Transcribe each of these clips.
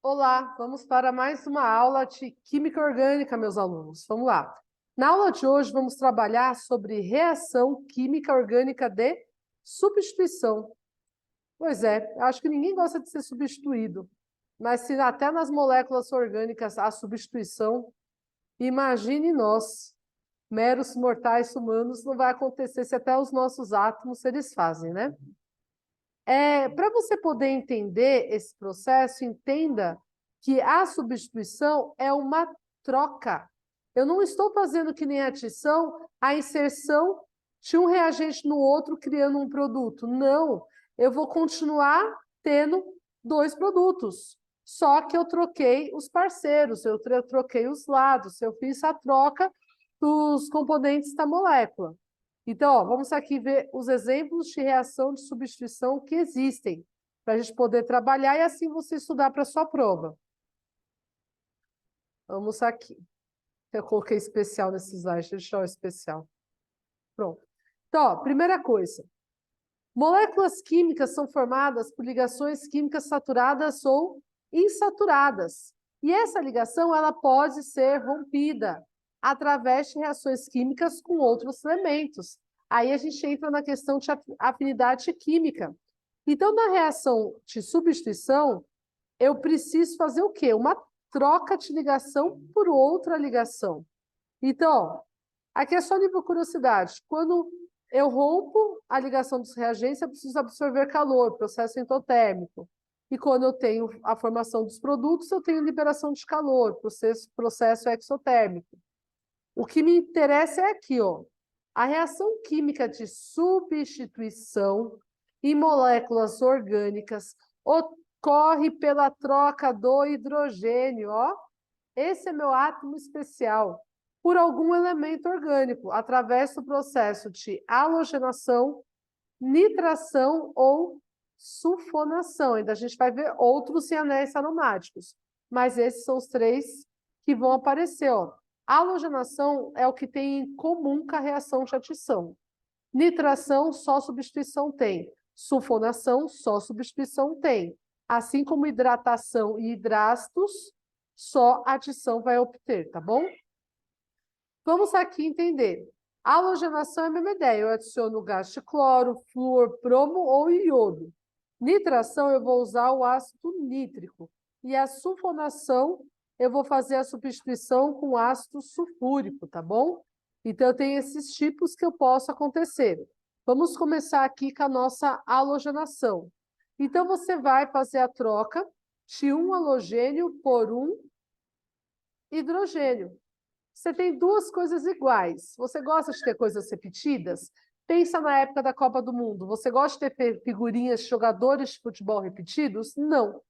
Olá, vamos para mais uma aula de Química Orgânica, meus alunos. Vamos lá. Na aula de hoje, vamos trabalhar sobre reação química orgânica de substituição. Pois é, acho que ninguém gosta de ser substituído, mas se até nas moléculas orgânicas há substituição, imagine nós, meros mortais humanos, não vai acontecer se até os nossos átomos eles fazem, né? Para você poder entender esse processo, entenda que a substituição é uma troca. Eu não estou fazendo que nem a adição, a inserção de um reagente no outro, criando um produto. Não, eu vou continuar tendo dois produtos. Só que eu troquei os parceiros, eu troquei os lados, eu fiz a troca dos componentes da molécula. Então, ó, vamos aqui ver os exemplos de reação de substituição que existem, para a gente poder trabalhar e assim você estudar para a sua prova. Vamos aqui. Eu coloquei especial nesse slide, deixa eu deixar o especial. Pronto. Então, ó, primeira coisa. Moléculas químicas são formadas por ligações químicas saturadas ou insaturadas. E essa ligação ela pode ser rompida através de reações químicas com outros elementos. Aí a gente entra na questão de afinidade química. Então, na reação de substituição, eu preciso fazer o quê? Uma troca de ligação por outra ligação. Então, ó, aqui é só nível curiosidade. Quando eu rompo a ligação dos reagentes, eu preciso absorver calor, processo endotérmico. E quando eu tenho a formação dos produtos, eu tenho liberação de calor, processo exotérmico. O que me interessa é aqui, ó, a reação química de substituição em moléculas orgânicas ocorre pela troca do hidrogênio, ó. Esse é meu átomo especial, por algum elemento orgânico, através do processo de halogenação, nitração ou sulfonação. Ainda a gente vai ver outros em anéis aromáticos, mas esses são os três que vão aparecer, ó. Halogenação é o que tem em comum com a reação de adição. Nitração, só substituição tem. Sulfonação, só substituição tem. Assim como hidratação e hidrácidos, só adição vai obter, tá bom? Vamos aqui entender. A halogenação é a mesma ideia. Eu adiciono gás de cloro, flúor, bromo ou iodo. Nitração, eu vou usar o ácido nítrico. E a sulfonação, eu vou fazer a substituição com ácido sulfúrico, tá bom? Então, eu tenho esses tipos que eu posso acontecer. Vamos começar aqui com a nossa halogenação. Então, você vai fazer a troca de um halogênio por um hidrogênio. Você tem duas coisas iguais. Você gosta de ter coisas repetidas? Pensa na época da Copa do Mundo. Você gosta de ter figurinhas de jogadores de futebol repetidos? Não.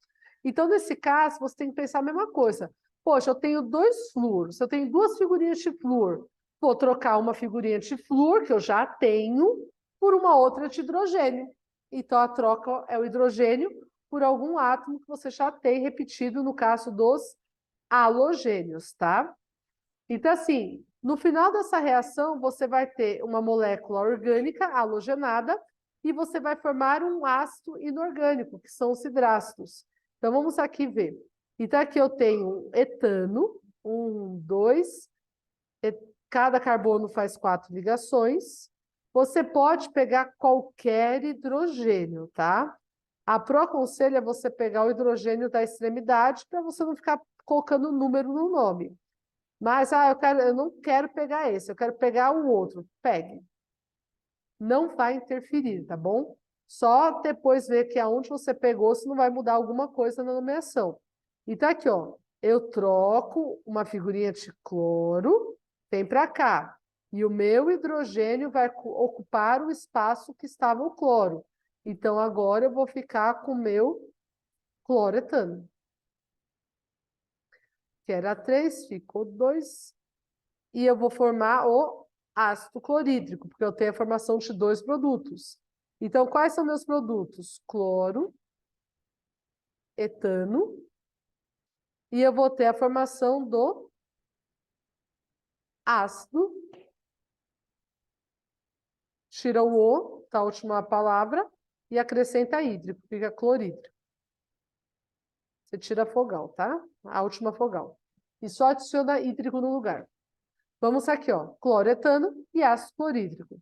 Então, nesse caso, você tem que pensar a mesma coisa. Poxa, eu tenho dois flúoros, eu tenho duas figurinhas de flúor. Vou trocar uma figurinha de flúor, que eu já tenho, por uma outra de hidrogênio. Então, a troca é o hidrogênio por algum átomo que você já tem repetido, no caso dos halogênios, tá? Então, assim, no final dessa reação, você vai ter uma molécula orgânica halogenada e você vai formar um ácido inorgânico, que são os hidrácidos. Então, vamos aqui ver. Então, aqui eu tenho etano, dois, cada carbono faz 4 ligações. Você pode pegar qualquer hidrogênio, tá? A Pro aconselha você pegar o hidrogênio da extremidade para você não ficar colocando número no nome. Mas, eu não quero pegar esse, eu quero pegar o outro. Pegue. Não vai interferir, tá bom? Só depois ver que aonde você pegou, se não vai mudar alguma coisa na nomeação. Então, aqui, ó, eu troco uma figurinha de cloro, vem para cá. E o meu hidrogênio vai ocupar o espaço que estava o cloro. Então, agora eu vou ficar com o meu cloretano. Que era 3, ficou 2. E eu vou formar o ácido clorídrico, porque eu tenho a formação de dois produtos. Então, quais são meus produtos? Cloro, etano, e eu vou ter a formação do ácido. Tira o O, tá a última palavra, e acrescenta hídrico, fica clorídrico. Você tira a fogal, tá? A última fogal. E só adiciona hídrico no lugar. Vamos aqui, ó. Cloretano e ácido clorídrico.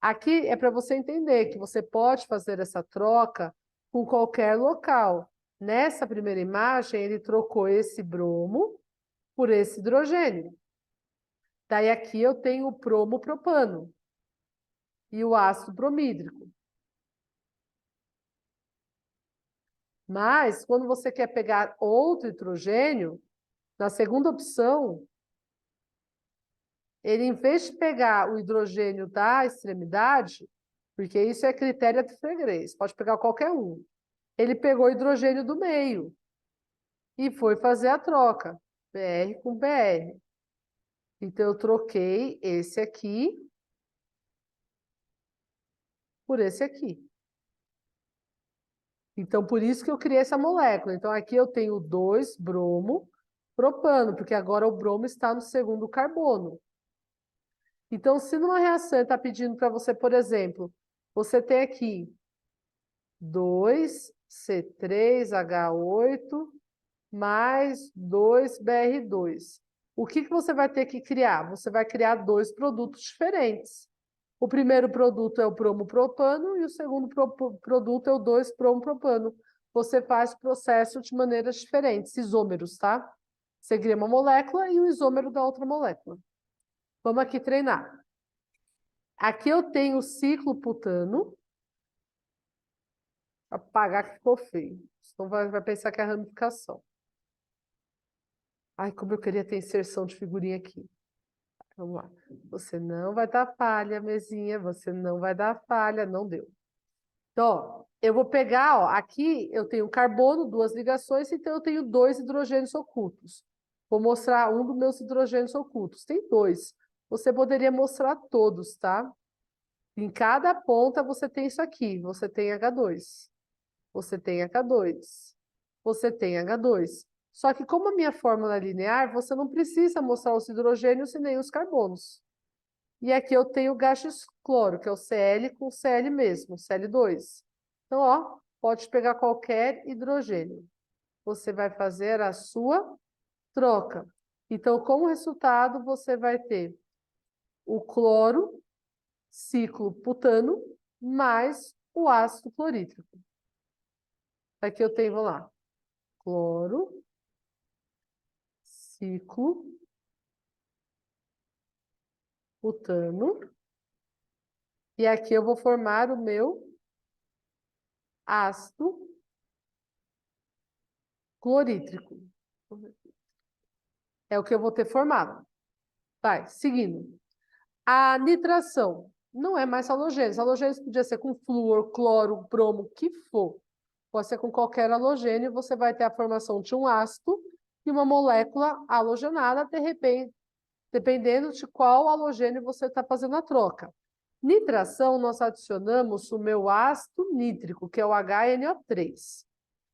Aqui é para você entender que você pode fazer essa troca com qualquer local. Nessa primeira imagem, ele trocou esse bromo por esse hidrogênio. Daí aqui eu tenho o promopropano e o ácido bromídrico. Mas, quando você quer pegar outro hidrogênio, na segunda opção, ele, em vez de pegar o hidrogênio da extremidade, porque isso é critério de Fregues, pode pegar qualquer um, ele pegou o hidrogênio do meio e foi fazer a troca, BR com BR. Então, eu troquei esse aqui por esse aqui. Então, por isso que eu criei essa molécula. Então, aqui eu tenho 2 bromo propano, porque agora o bromo está no segundo carbono. Então, se numa reação está pedindo para você, por exemplo, você tem aqui 2C3H8 mais 2BR2. O que você vai ter que criar? Você vai criar 2 produtos diferentes. O primeiro produto é o bromopropano e o segundo produto é o 2-bromopropano. Você faz o processo de maneiras diferentes, isômeros, tá? Você cria uma molécula e o isômero da outra molécula. Vamos aqui treinar. Aqui eu tenho o ciclo putano. Apagar que ficou feio. Então vai pensar que é a ramificação. Ai, como eu queria ter inserção de figurinha aqui. Vamos lá. Você não vai dar falha, mesinha. Você não vai dar falha. Não deu. Então, ó, eu vou pegar, ó, aqui eu tenho carbono, 2 ligações, então eu tenho 2 hidrogênios ocultos. Vou mostrar um dos meus hidrogênios ocultos. Tem 2. Você poderia mostrar todos, tá? Em cada ponta você tem isso aqui. Você tem H2. Você tem H2. Você tem H2. Só que como a minha fórmula é linear, você não precisa mostrar os hidrogênios e nem os carbonos. E aqui eu tenho o gases cloro, que é o Cl com Cl mesmo, Cl2. Então, ó, pode pegar qualquer hidrogênio. Você vai fazer a sua troca. Então, como resultado, você vai ter o cloro, ciclo putano, mais o ácido clorídrico. Aqui eu tenho, vamos lá, cloro, ciclo, butano. E aqui eu vou formar o meu ácido clorídrico. É o que eu vou ter formado. Vai, seguindo. A nitração não é mais halogênio. Halogênio podia ser com flúor, cloro, bromo, o que for. Pode ser com qualquer halogênio, você vai ter a formação de um ácido e uma molécula halogenada, de repente, dependendo de qual halogênio você está fazendo a troca. Nitração, nós adicionamos o meu ácido nítrico, que é o HNO3.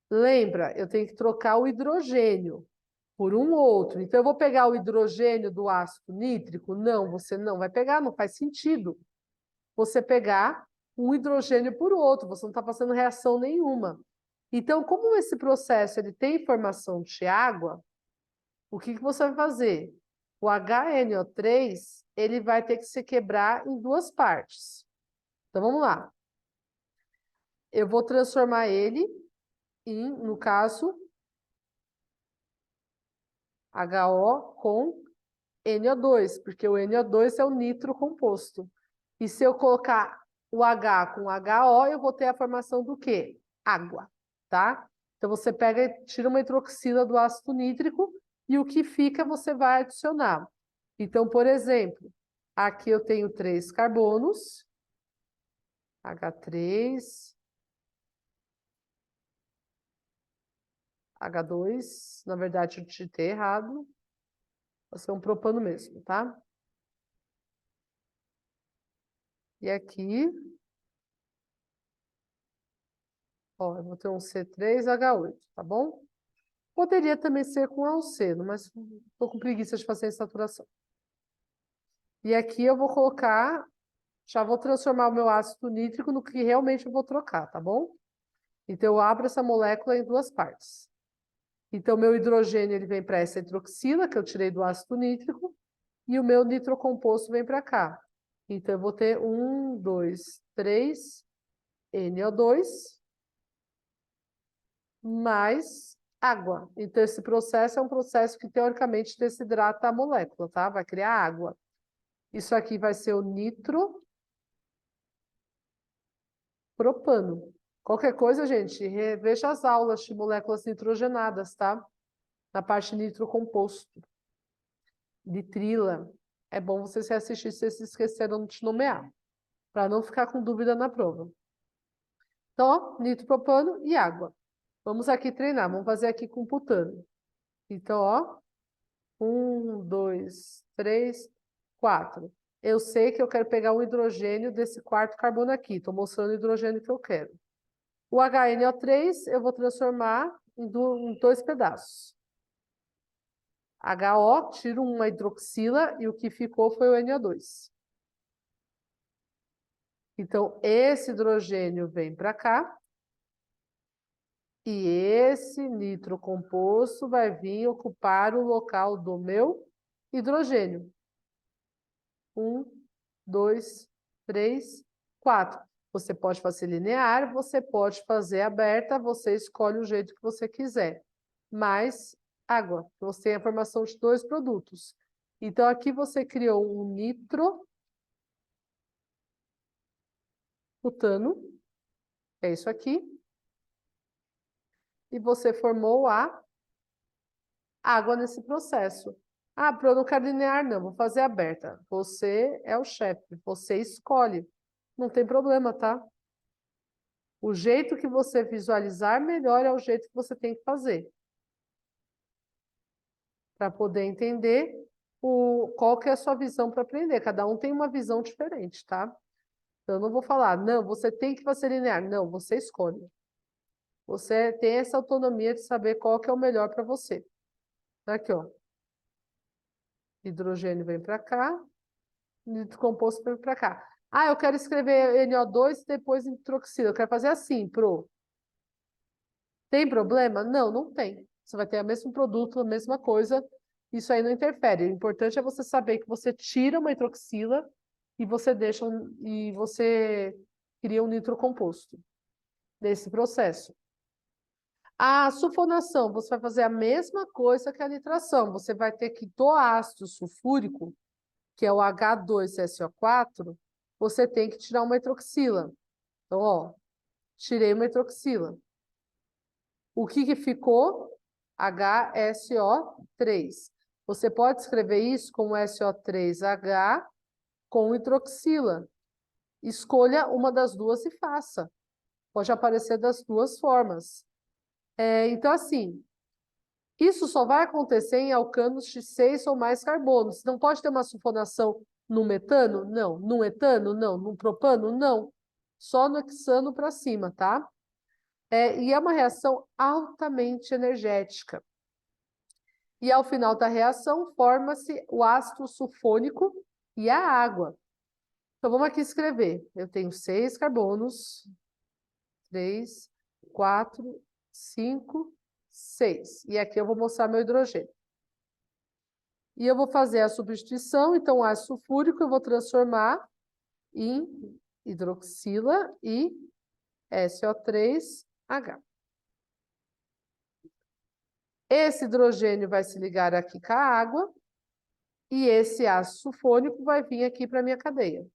Lembra, eu tenho que trocar o hidrogênio por um outro. Então, eu vou pegar o hidrogênio do ácido nítrico? Não, você não vai pegar, não faz sentido. Você pegar um hidrogênio por outro, você não está fazendo reação nenhuma. Então, como esse processo ele tem formação de água, o que você vai fazer? O HNO3, ele vai ter que se quebrar em 2 partes. Então, vamos lá. Eu vou transformar ele em, no caso, HO com NO2, porque o NO2 é o nitro composto. E se eu colocar o H com HO, eu vou ter a formação do quê? Água, tá? Então, você pega e tira uma hidroxila do ácido nítrico e o que fica você vai adicionar. Então, por exemplo, aqui eu tenho 3 carbonos, H3, H2, na verdade eu digitei errado, vai ser um propano mesmo, tá? E aqui, ó, eu vou ter um C3H8, tá bom? Poderia também ser com alceno, mas estou com preguiça de fazer a saturação. E aqui eu vou colocar, já vou transformar o meu ácido nítrico no que realmente eu vou trocar, tá bom? Então, eu abro essa molécula em 2 partes. Então, meu hidrogênio ele vem para essa hidroxila, que eu tirei do ácido nítrico, e o meu nitrocomposto vem para cá. Então, eu vou ter 1, 2, 3, NO2, mais água. Então, esse processo é um processo que, teoricamente, desidrata a molécula, tá? Vai criar água. Isso aqui vai ser o nitropropano. Qualquer coisa, gente, reveja as aulas de moléculas nitrogenadas, tá? Na parte nitrocomposto. Nitrila. É bom vocês reassistirem se vocês se esqueceram de nomear, para não ficar com dúvida na prova. Então, ó, nitropropano e água. Vamos aqui treinar, vamos fazer aqui com butano. Então, ó, 1, 2, 3, 4. Eu sei que eu quero pegar um hidrogênio desse quarto carbono aqui. Estou mostrando o hidrogênio que eu quero. O HNO3 eu vou transformar em dois pedaços. HO, tiro uma hidroxila e o que ficou foi o NO2. Então, esse hidrogênio vem para cá. E esse nitrocomposto vai vir ocupar o local do meu hidrogênio. 1, 2, 3, 4. Você pode fazer linear, você pode fazer aberta, você escolhe o jeito que você quiser. Mais água. Você tem a formação de dois produtos. Então, aqui você criou um nitrobutano, é isso aqui. E você formou a água nesse processo. Ah, para eu não quero linear, não, vou fazer aberta. Você é o chefe, você escolhe. Não tem problema, tá? O jeito que você visualizar melhor é o jeito que você tem que fazer. Para poder entender qual que é a sua visão para aprender. Cada um tem uma visão diferente, tá? Então, eu não vou falar, não, você tem que fazer linear. Não, você escolhe. Você tem essa autonomia de saber qual que é o melhor para você. Aqui, ó. Hidrogênio vem para cá, nitrocomposto vem para cá. Ah, eu quero escrever NO2 e depois nitroxila. Eu quero fazer assim, pro. Tem problema? Não, não tem. Você vai ter o mesmo produto, a mesma coisa. Isso aí não interfere. O importante é você saber que você tira uma hidroxila e você e você cria um nitrocomposto nesse processo. A sulfonação, você vai fazer a mesma coisa que a nitração. Você vai ter que do ácido sulfúrico, que é o H2SO4, você tem que tirar uma hidroxila. Então, ó, tirei uma hidroxila. O que ficou? HSO3. Você pode escrever isso como SO3H com hidroxila. Escolha uma das duas e faça. Pode aparecer das duas formas. Então, assim, isso só vai acontecer em alcanos de 6 ou mais carbonos. Não pode ter uma sulfonação no metano? Não. No etano? Não. No propano? Não. Só no hexano para cima, tá? E é uma reação altamente energética. E ao final da reação, forma-se o ácido sulfônico e a água. Então, vamos aqui escrever. Eu tenho 6 carbonos, 3, 4, 5, 6. E aqui eu vou mostrar meu hidrogênio. E eu vou fazer a substituição, então o ácido sulfúrico eu vou transformar em hidroxila e SO3H. Esse hidrogênio vai se ligar aqui com a água e esse ácido sulfônico vai vir aqui para a minha cadeia.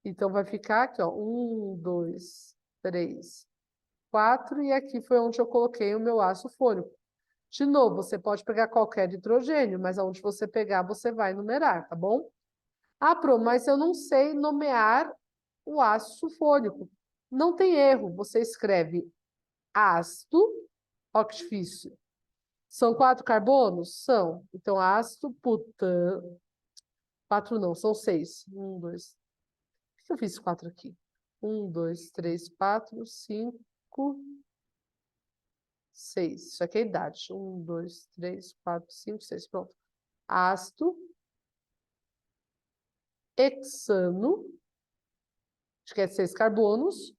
Então, vai ficar aqui, ó, 1, 2, 3, 4, e aqui foi onde eu coloquei o meu ácido sulfônico. De novo, você pode pegar qualquer hidrogênio, mas aonde você pegar, você vai numerar, tá bom? Ah, Pro, mas eu não sei nomear o ácido sulfônico. Não tem erro, você escreve ácido, ó que difícil. São 4 carbonos? São. Então, ácido butano. 4 não, são 6. 1, 2. Por que eu fiz 4 aqui? 1, 2, 3, 4, 5, 6. Isso aqui é a idade. 1, 2, 3, 4, 5, 6. Pronto. Ácido hexano, acho que é 6 carbonos,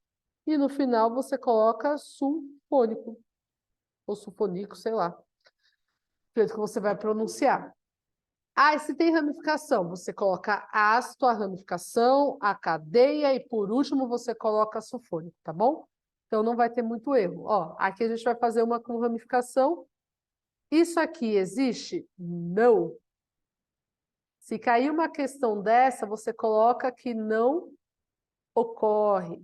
e no final você coloca sulfônico. ou sulfonico, sei lá. Do jeito que você vai pronunciar. Ah, e se tem ramificação, você coloca ácido, a ramificação, a cadeia e por último você coloca sulfônico, tá bom? Então não vai ter muito erro. Ó, aqui a gente vai fazer uma com ramificação. Isso aqui existe? Não. Se cair uma questão dessa, você coloca que não ocorre.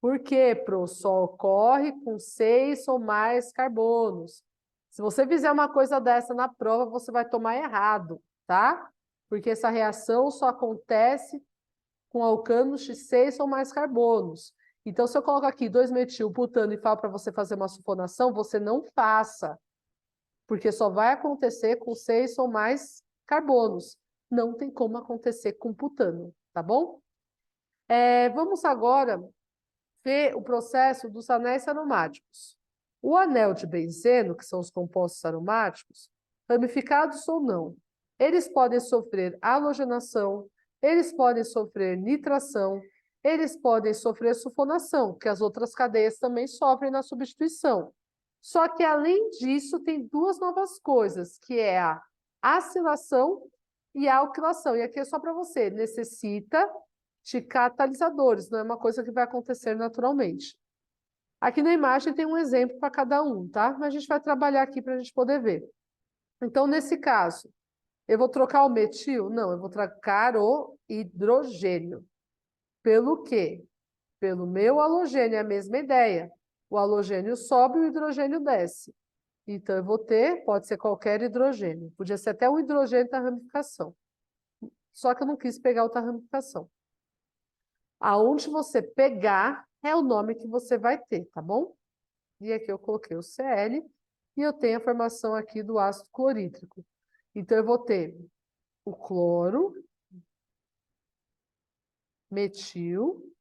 Por quê, Pro? Só ocorre com 6 ou mais carbonos. Se você fizer uma coisa dessa na prova, você vai tomar errado, tá? Porque essa reação só acontece com alcanos de 6 ou mais carbonos. Então, se eu coloco aqui 2-metilbutano e falo para você fazer uma sulfonação, você não faça, porque só vai acontecer com 6 ou mais carbonos. Não tem como acontecer com butano, tá bom? Vamos agora ver o processo dos anéis aromáticos. O anel de benzeno, que são os compostos aromáticos, ramificados ou não, eles podem sofrer halogenação, eles podem sofrer nitração, eles podem sofrer sulfonação, que as outras cadeias também sofrem na substituição. Só que, além disso, tem duas novas coisas, que é a acilação e a alquilação. E aqui é só para você, necessita de catalisadores, não é uma coisa que vai acontecer naturalmente. Aqui na imagem tem um exemplo para cada um, tá? Mas a gente vai trabalhar aqui para a gente poder ver. Então, nesse caso, eu vou trocar o metil? Não, eu vou trocar o hidrogênio. Pelo quê? Pelo meu halogênio, é a mesma ideia. O halogênio sobe, o hidrogênio desce. Então, eu vou ter, pode ser qualquer hidrogênio. Podia ser até um hidrogênio da ramificação. Só que eu não quis pegar outra ramificação. Aonde você pegar é o nome que você vai ter, tá bom? E aqui eu coloquei o Cl e eu tenho a formação aqui do ácido clorídrico. Então, eu vou ter o cloro, metil,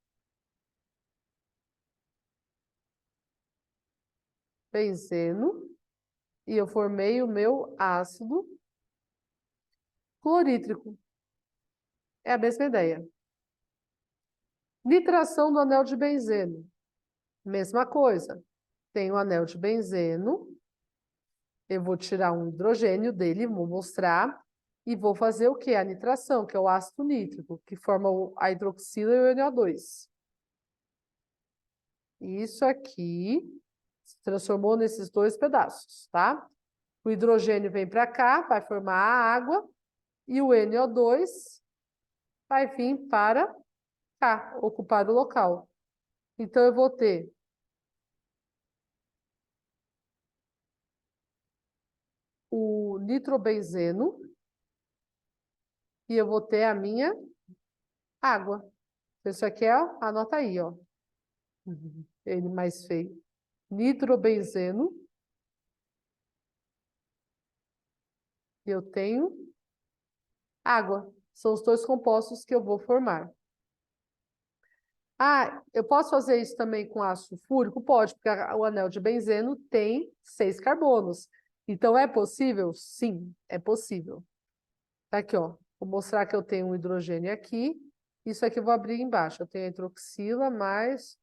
benzeno, e eu formei o meu ácido clorídrico. É a mesma ideia. Nitração do anel de benzeno. Mesma coisa. Tem o anel de benzeno, eu vou tirar um hidrogênio dele, vou mostrar, e vou fazer o quê? A nitração, que é o ácido nítrico, que forma a hidroxila e o NO2. Isso aqui se transformou nesses dois pedaços, tá? O hidrogênio vem para cá, vai formar a água, e o NO2 vai vir para cá, ocupar o local. Então, eu vou ter o nitrobenzeno e eu vou ter a minha água. Isso aqui é, anota aí, ó. Ele mais feio. Nitrobenzeno. E eu tenho água. São os dois compostos que eu vou formar. Ah, eu posso fazer isso também com ácido sulfúrico? Pode, porque o anel de benzeno tem 6 carbonos. Então, é possível? Sim, é possível. Tá aqui, ó. Vou mostrar que eu tenho um hidrogênio aqui. Isso aqui eu vou abrir embaixo. Eu tenho a hidroxila mais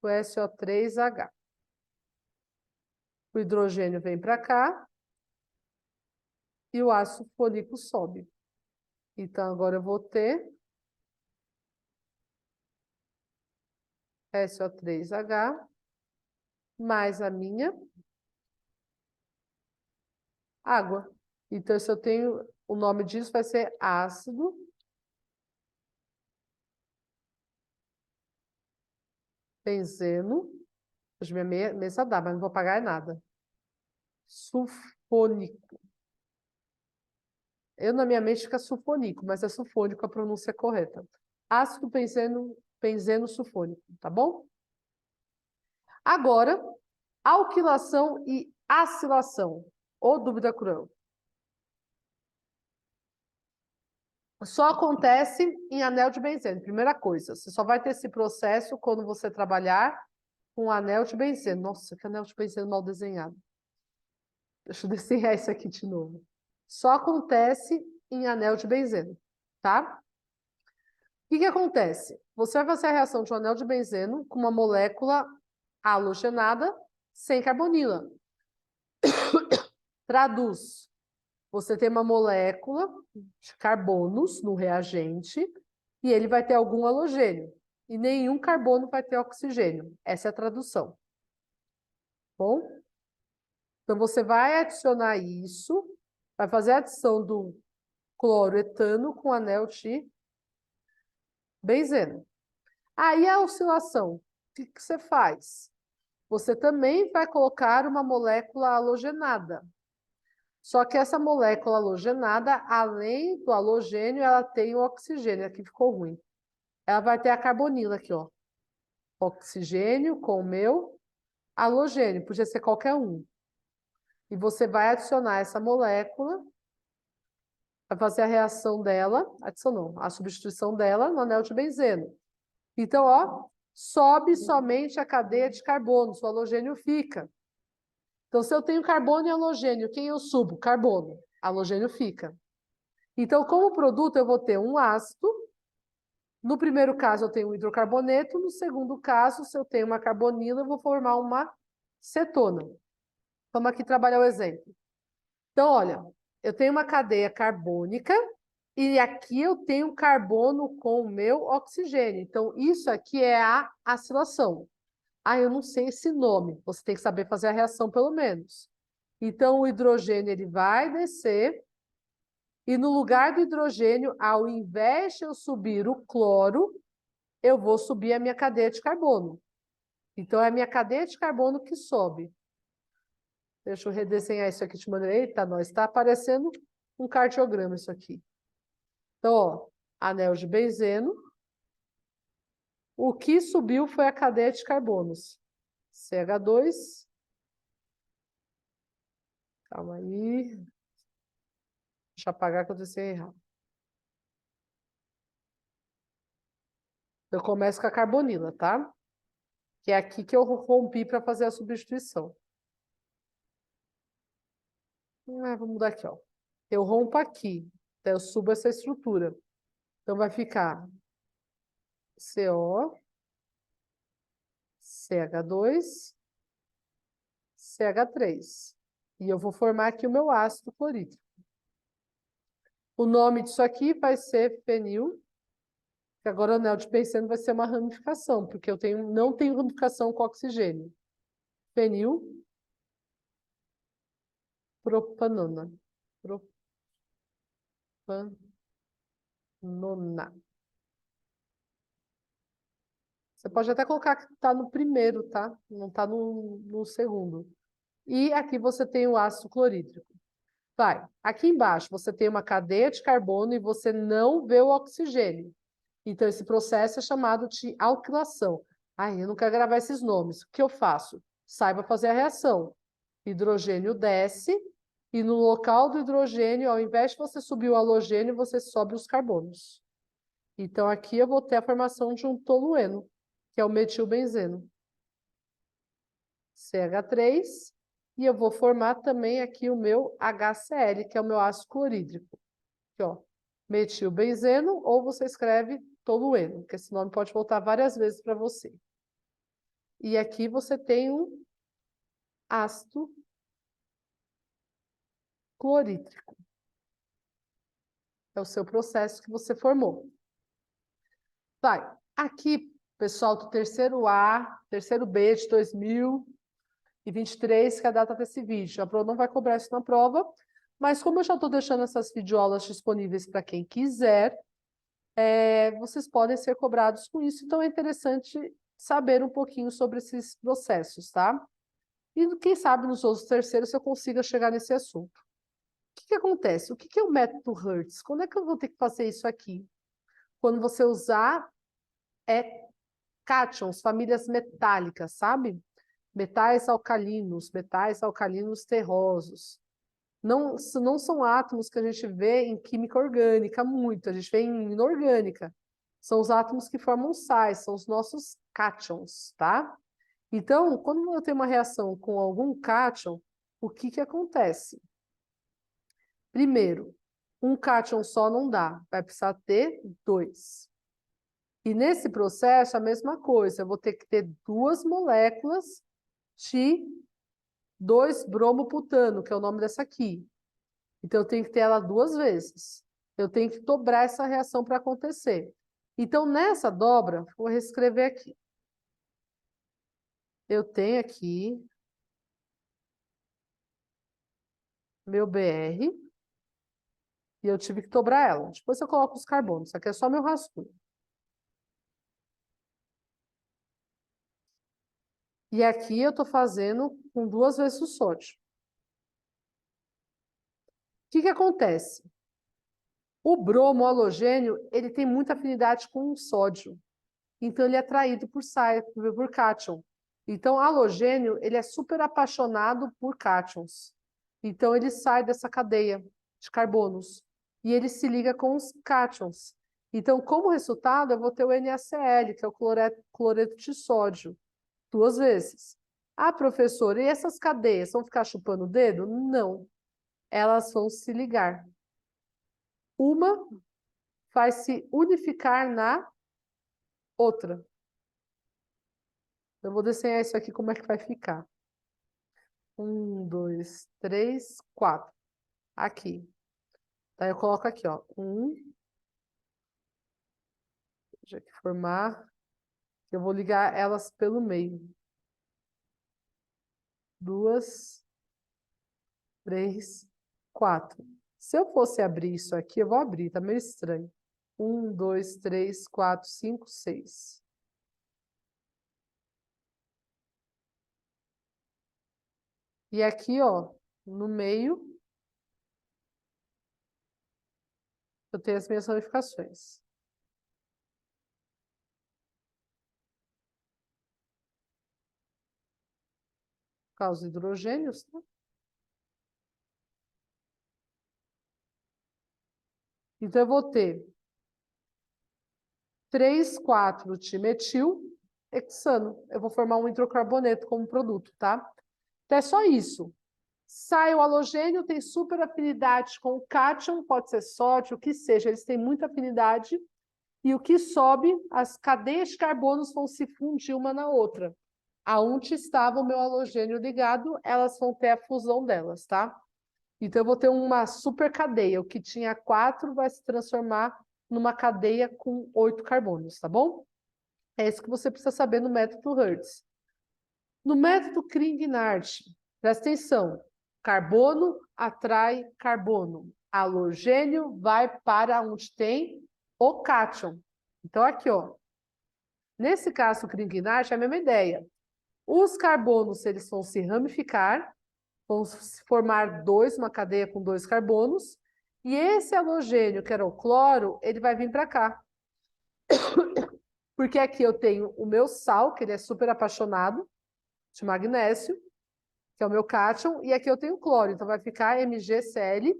o SO3H. O hidrogênio vem para cá e o ácido fosfórico sobe. Então, agora eu vou ter SO3H mais a minha água. Então, se eu tenho, o nome disso vai ser ácido benzeno. Hoje minha mesa dá, mas não vou pagar nada. Sulfônico. Eu, na minha mente, fica sulfônico, mas é sulfônico a pronúncia correta. Ácido benzeno sulfônico, tá bom? Agora, alquilação e acilação. Ou dúvida cruel. Só acontece em anel de benzeno. Primeira coisa, você só vai ter esse processo quando você trabalhar com anel de benzeno. Nossa, que anel de benzeno mal desenhado. Deixa eu desenhar isso aqui de novo. Só acontece em anel de benzeno, tá? O que acontece? Você vai fazer a reação de um anel de benzeno com uma molécula halogenada sem carbonila. Traduz. Você tem uma molécula de carbonos no reagente e ele vai ter algum halogênio. E nenhum carbono vai ter oxigênio. Essa é a tradução. Bom? Então, você vai adicionar isso, vai fazer a adição do cloroetano com anel de benzeno. Aí a oscilação, o que você faz? Você também vai colocar uma molécula halogenada. Só que essa molécula halogenada, além do halogênio, ela tem o oxigênio. Aqui ficou ruim. Ela vai ter a carbonila aqui, ó. Oxigênio com o meu halogênio, podia ser qualquer um. E você vai adicionar essa molécula, vai fazer a reação dela, adicionou, a substituição dela no anel de benzeno. Então, ó, sobe somente a cadeia de carbonos, o halogênio fica. Então, se eu tenho carbono e halogênio, quem eu subo? Carbono. Halogênio fica. Então, como produto, eu vou ter um ácido. No primeiro caso, eu tenho um hidrocarboneto. No segundo caso, se eu tenho uma carbonila, eu vou formar uma cetona. Vamos aqui trabalhar o exemplo. Então, olha, eu tenho uma cadeia carbônica e aqui eu tenho carbono com o meu oxigênio. Então, isso aqui é a acilação. Ah, eu não sei esse nome. Você tem que saber fazer a reação, pelo menos. Então, o hidrogênio ele vai descer e no lugar do hidrogênio, ao invés de eu subir o cloro, eu vou subir a minha cadeia de carbono. Então, é a minha cadeia de carbono que sobe. Deixa eu redesenhar isso aqui de maneira... Eita, nós está aparecendo um cardiograma isso aqui. Então, ó, anel de benzeno. O que subiu foi a cadeia de carbonos. CH2. Calma aí. Deixa eu apagar que eu desenhei errado. Eu começo com a carbonila, tá? Que é aqui que eu rompi para fazer a substituição. Vou mudar aqui, ó. Eu rompo aqui. Então, eu subo essa estrutura. Então, vai ficar CO, CH2, CH3. E eu vou formar aqui o meu ácido clorídrico. O nome disso aqui vai ser fenil, que agora o anel de benzeno vai ser uma ramificação, porque eu não tenho ramificação com oxigênio. Fenil propanona. Propanona. Você pode até colocar que está no primeiro, tá? Não está no segundo. E aqui você tem o ácido clorídrico. Vai, aqui embaixo você tem uma cadeia de carbono e você não vê o oxigênio. Então, esse processo é chamado de alquilação. Ai, eu não quero gravar esses nomes. O que eu faço? Saiba fazer a reação. Hidrogênio desce e no local do hidrogênio, ao invés de você subir o halogênio, você sobe os carbonos. Então, aqui eu vou ter a formação de um tolueno, que é o metilbenzeno. CH3. E eu vou formar também aqui o meu HCl, que é o meu ácido clorídrico. Aqui, ó, metilbenzeno, ou você escreve tolueno, que esse nome pode voltar várias vezes para você. E aqui você tem um ácido clorídrico. É o seu processo que você formou. Vai, aqui, pessoal, do terceiro A, terceiro B de 2023, que é a data desse vídeo. A prova não vai cobrar isso na prova, mas como eu já estou deixando essas videoaulas disponíveis para quem quiser, vocês podem ser cobrados com isso, então é interessante saber um pouquinho sobre esses processos, tá? E quem sabe nos outros terceiros eu consiga chegar nesse assunto. O que acontece? O que é o método Hertz? Quando é que eu vou ter que fazer isso aqui? Quando você usar cátions, famílias metálicas, sabe? Metais alcalinos terrosos. Não são átomos que a gente vê em química orgânica muito, a gente vê em inorgânica. São os átomos que formam sais, são os nossos cátions, tá? Então, quando eu tenho uma reação com algum cátion, o que acontece? Primeiro, um cátion só não dá, vai precisar ter dois. E nesse processo, a mesma coisa, eu vou ter que ter duas moléculas de 2-bromoputano, que é o nome dessa aqui. Então, eu tenho que ter ela 2 vezes. Eu tenho que dobrar essa reação para acontecer. Então, nessa dobra, vou reescrever aqui. Eu tenho aqui meu BR e eu tive que dobrar ela. Depois eu coloco os carbonos. Isso aqui é só meu rascunho. E aqui eu estou fazendo com 2 vezes o sódio. O que acontece? O bromo, o halogênio, ele tem muita afinidade com o sódio. Então, ele é atraído por cátion. Então, o halogênio, ele é super apaixonado por cátions. Então, ele sai dessa cadeia de carbonos. E ele se liga com os cátions. Então, como resultado, eu vou ter o NaCl, que é o cloreto de sódio, 2 vezes. Ah, professora, e essas cadeias vão ficar chupando o dedo? Não. Elas vão se ligar. Uma vai se unificar na outra. Eu vou desenhar isso aqui, como é que vai ficar. 1, 2, 3, 4. Aqui. Daí eu coloco aqui, ó. 1. Deixa eu aqui formar. Eu vou ligar elas pelo meio. 2, 3, 4. Se eu fosse abrir isso aqui, eu vou abrir, tá meio estranho. 1, 2, 3, 4, 5, 6. E aqui, ó, no meio, eu tenho as minhas ramificações. Os hidrogênios, né? Então, eu vou ter 3, 4 dimetil hexano. Eu vou formar um hidrocarboneto como produto, tá? Então, é só isso. Sai o halogênio, tem super afinidade com o cátion, pode ser sódio, o que seja, eles têm muita afinidade. E o que sobe, as cadeias de carbonos vão se fundir uma na outra. Aonde estava o meu halogênio ligado, elas vão ter a fusão delas, tá? Então, eu vou ter uma super cadeia. O que tinha 4 vai se transformar numa cadeia com 8 carbonos, tá bom? É isso que você precisa saber no método Hertz. No método Grignard, presta atenção. Carbono atrai carbono. Halogênio vai para onde tem o cátion. Então, aqui, ó. Nesse caso, o Grignard é a mesma ideia. Os carbonos, eles vão se ramificar, vão formar uma cadeia com 2 carbonos, e esse halogênio, que era o cloro, ele vai vir para cá. Porque aqui eu tenho o meu sal, que ele é super apaixonado, de magnésio, que é o meu cátion, e aqui eu tenho cloro, então vai ficar MgCl2,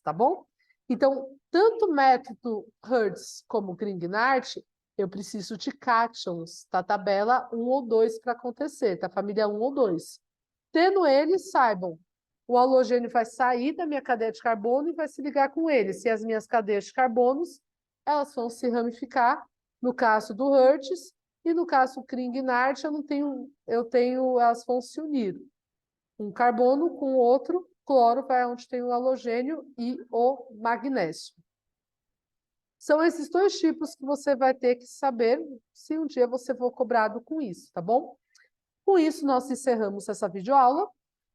tá bom? Então, tanto o método Hertz como o Grignard, eu preciso de cátions, tá? Tabela 1 ou 2 para acontecer, tá? Família 1 ou 2. Tendo eles, saibam, o halogênio vai sair da minha cadeia de carbono e vai se ligar com ele. Se as minhas cadeias de carbonos, elas vão se ramificar, no caso do Hertz, e no caso do Grignard, elas vão se unir. Um carbono com o outro, cloro vai onde tem o halogênio e o magnésio. São esses 2 tipos que você vai ter que saber se um dia você for cobrado com isso, tá bom? Com isso, nós encerramos essa videoaula.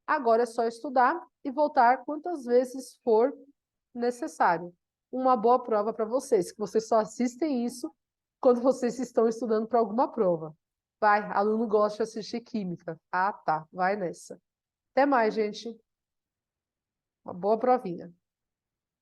Agora é só estudar e voltar quantas vezes for necessário. Uma boa prova para vocês, que vocês só assistem isso quando vocês estão estudando para alguma prova. Vai, aluno gosta de assistir química. Ah, tá, vai nessa. Até mais, gente. Uma boa provinha.